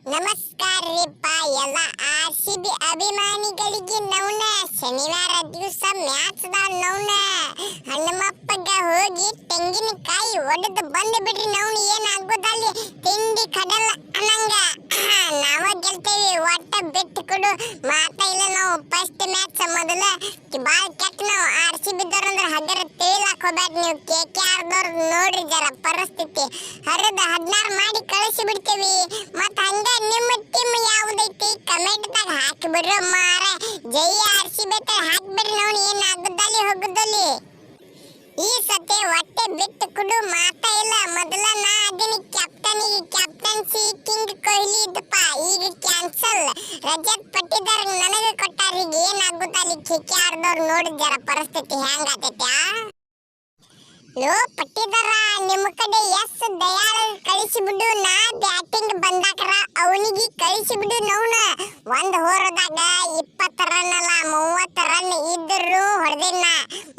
ನಮಸ್ಕಾರ ರೀಪ್ಪ ಎಲ್ಲ RCB ಅಭಿಮಾನಿಗಳಿಗೆ ನೌನ ಶನಿವಾರ ದಿವಸ ಮ್ಯಾಚ್ ನೌನ ಹಣ್ಣಮಪ್ಪಗ ಹೋಗಿ ತೆಂಗಿನಕಾಯಿ ಒಡೆದು ಬಂದು ಬಿಡ್ರಿ ನೌನ ಏನಾಗೋದಲ್ಲಿ ತಿಂಡಿ ಕಡಲ ಅನ್ನಂಗ ನಾವ ಗೆಲ್ತೇವಿ ಒಟ್ಟ ಬಿಟ್ಟು ಕೊಡು ಮಾತಾ ಇಲ್ಲ ನಾವು ಫಸ್ಟ್ ಮ್ಯಾಚ್ ಮೊದಲ ಬಾಳ ಕೆಟ್ಟ ನಾವು RCB ದವ್ರಂದ್ರ ಹದರ ತಿಳಿಲಾಕ ಹೋಗ್ಬೇಡ ನೀವು KKR ದವ್ರ ನೋಡ್ರಿ ಜರ ಪರಿಸ್ಥಿತಿ ಹರಿದ 16 ಮಾಡಿ ಕಳಿಸಿ ಬಿಡ್ತೇವಿ ಮತ್ತ ಹಂಗ ನಿಮ್ಮ ಟೀಮ್ ಯಾವುದೈತಿ ಕಮೆಂಟ್ ದಾಗ ಹಾಕಿ ಬಿಡ್ರಿ ಮಾರ ಜೈ RCB ತ ಹಾಕ್ಬಿಡ್ರಿ ನಾವು ಏನಾಗುದಲ್ಲಿ ಹೋಗುದಲ್ಲಿ ಈ ಸತೆ ಹೊಟ್ಟೆ ಬಿಟ್ಟು ಕೊಡು ಮಾತಾ ಇಲ್ಲ ಮೊದಲ ನಾ ಅದೀನಿ ಕ್ಯಾಪ್ಟನ್ಸಿ ಕಿಂಗ್ ಕೊಹ್ಲಿ ಇದ್ದಪ್ಪ ಈಗ ಕ್ಯಾನ್ಸಲ್ ರಜತ್ ಪಟ್ಟಿದಾರ್ ನನಗೆ ಕೊಟ್ಟಾರ ಈಗ ಏನಾಗುತ್ತಲ್ಲಿ KKR ದವ್ರು ನೋಡಿ ಜರ ಪರಿಸ್ಥಿತಿ ಹೆಂಗಾತೈತ್ಯಾ ಲೋ ಪಟ್ಟಿದಾರ ನಿಮ್ಮ ಕಡೆ ಎಸ್ ದಯಾಳ್ ಕಳಿಸಿ ಬಿಡು ನಾ ಬ್ಯಾಟಿಂಗ್ ಬಂದಾಕರ ಅವನಿಗೆ ಕಳಿಸಿ ಬಿಡು ನೌನ ಒಂದ್ ಹೋರದಾಗ 20 ರನ್ ಅಲ್ಲ 30 ರನ್ ಇದ್ರು ಹೊಡೆದಿನ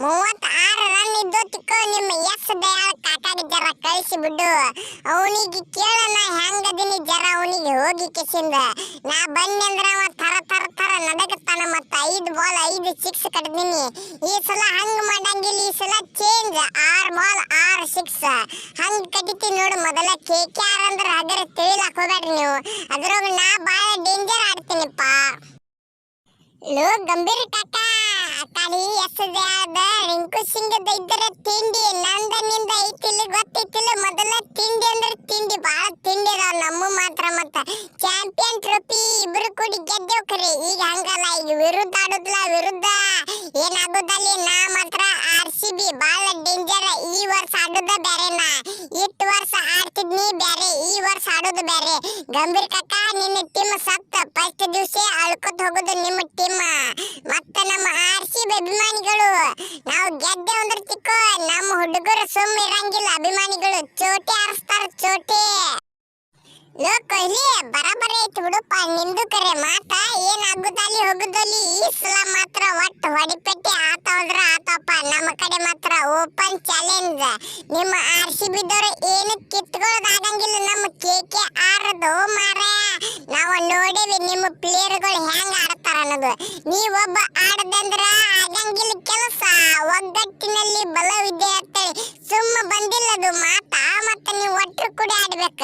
36 ರನ್ ಇದ್ದು ತಿಕ್ಕೋ ನಿಮ್ಮ ಎಸ್ ದಯಾಳ್ ಕಾಕಾಗೆ ಜರ ಕಳಿಸಿ ಬಿಡು ಅವನಿಗೆ ಕೇಳನ ಹೆಂಗದಿನಿ ಜರ ಅವನಿಗೆ ಹೋಗಿ ಕಿಸಿಂದ ನಾ ಬಂದಂದ್ರ ಅವ ತರ ನಡಗತಾನ ಮತ್ತ 5 ಬಾಲ್ 5 ಸಿಕ್ಸ್ ಕಡ್ದಿನಿ ಈ ಸಲ ಹಂಗ ಮಾಡಂಗಿಲ್ಲ ಈ ಸಲ ಚೇಂಜ್ 6 ಬಾಲ್ 6 ಸಿಕ್ಸ್ ಹಂಗ ಕಡಿತಿ ನೋಡು ಮೊದಲ KKR ಅಂದ್ರ ಅದರ ತಿಳಿಲಾಕ ಹೋಗ್ಬೇಡ್ರಿ ನೀವು ಅದ್ರಾಗ ನಾ ಬಾಳ ಡೇಂಜರ್ ಆಡ್ತೀನಿಪ್ಪ ಲೋ ಗಂಭೀರ್ ಕಾಕ ಕಡಿ ಎಸದ ರಿಂಕು ಸಿಂಗದ ಇದ್ದರ ತಿಂಡಿ ನಂದನಿಂದ ಐತಿಲ್ಲ ಗೊತ್ತೈತಿಲ್ಲ ಮೊದಲ ತಿಂಡಿ ಅಂದ್ರೆ ತಿಂಡಿ ಬಾಳ ತಿಂಡಿ ಅದಾವ ನಮ್ಮ ಮಾತ್ರ ಮತ್ತ ಚಾಂಪಿಯನ್ ಟ್ರೋಫಿ ಇಬ್ರು ಕೂಡಿ ಗೆದ್ದೇವ್ ಖರೆ ಈಗ ಹಂಗಲ್ಲ ಈಗ ವಿರುದ್ಧ ಆಡುದ್ಲ ವಿರುದ್ಧ ಏನಾಗೋದಲ್ಲಿ ನಾ ಮಾತ್ರ RCB ಬಾಳ ಡೇಂಜರ್ ಈ ವರ್ಷ ಆಡುದ ಬೇರೆನಾ ಇಷ್ಟು ವರ್ಷ ಆಡ್ತಿದ್ನಿ ಬೇರೆ ಈ ವರ್ಷ ಆಡೋದು ಬೇರೆ ಗಂಭೀರ್ ಕಾಕ ನಿನ್ನ ಟೀಮ್ ಸತ್ತ ಫಸ್ಟ್ ದಿವಸ ಅಳ್ಕೊತ ಹೋಗೋದು ನಿಮ್ಮ ಟೀಮ್ ಮತ್ತೆ ನಮ್ಮ RCB ಅಭಿಮಾನಿಗಳು ನಾವು ಗೆದ್ದೇವ್ ಅಂದ್ರೆ ತಿಕ್ಕೋ ನಮ್ಮ ಹುಡುಗರು ಸುಮ್ಮ ಇರಂಗಿಲ್ಲ ಅಭಿಮಾನಿಗಳು ಚೋಟಿ ಆರಿಸ್ತಾರ ಚೋಟಿ ಲೋ ಕೊಹ್ಲಿ ಬರಬರಿ ಐತಿ ಬಿಡುಪ್ಪ ನಿಂದು ಕರೆ ಮಾತ ಏನಾಗುದಲ್ಲಿ ಹೋಗುದಲ್ಲಿ ಈ ಸಲ ಮಾತ್ರ ಒಟ್ಟು ಹೊಡಿಪೆಟ್ಟಿ ಆತವಲ್ರ ಆತಪ್ಪ ನಮ್ಮ ಕಡೆ ಮಾತ್ರ ಓಪನ್ ಚಾಲೆಂಜ್ ನಿಮ್ಮ RCB ದವರು ಏನು ಕಿತ್ಕೊಳ್ಳೋದಾಗಂಗಿಲ್ಲ ನಮ್ಮ KKR ದು ಮಾರ ನಾವು ನೋಡೇವಿ ನಿಮ್ಮ ಪ್ಲೇಯರ್ಗಳು ಹೆಂಗ್ ಆಡ್ತಾರ ಅನ್ನೋದು ನೀವೊಬ್ಬ ಆಡದಂದ್ರ ಆಗಂಗಿಲ್ಲ ಕೆಲಸ ಒಗ್ಗಟ್ಟಿನಲ್ಲಿ ಬಲವಿದೆ ಅಂತ ಸುಮ್ಮ ಬಂದಿಲ್ಲದು ಮಾತಾ ಮತ್ತೆ ನೀವು ಒಟ್ಟರು ಕೂಡ ಆಡ್ಬೇಕ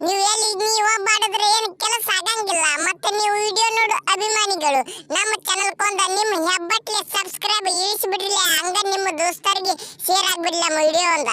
ನೀವು ನೀವೊಬ್ಬ ಆಡಿದ್ರೆ ಏನು ಕೆಲಸ ಆಗಂಗಿಲ್ಲ ಮತ್ತೆ ನೀವು ವಿಡಿಯೋ ನೋಡು ಅಭಿಮಾನಿಗಳು ನಮ್ಮ ಚಾನಲ್ ಕೊಂದ ನಿಮ್ಮ ಹೆಬ್ಬಟ್ಲೆ ಸಬ್ಸ್ಕ್ರೈಬ್ ಇಳಿಸಿ ಬಿಡ್ರಿ ಹಂಗ ನಿಮ್ಮ ದೋಸ್ತರಿಗೆ ಶೇರ್ ಆಗ್ಬಿಡ್ಲಿ ನಮ್ಮ ವಿಡಿಯೋ ಒಂದ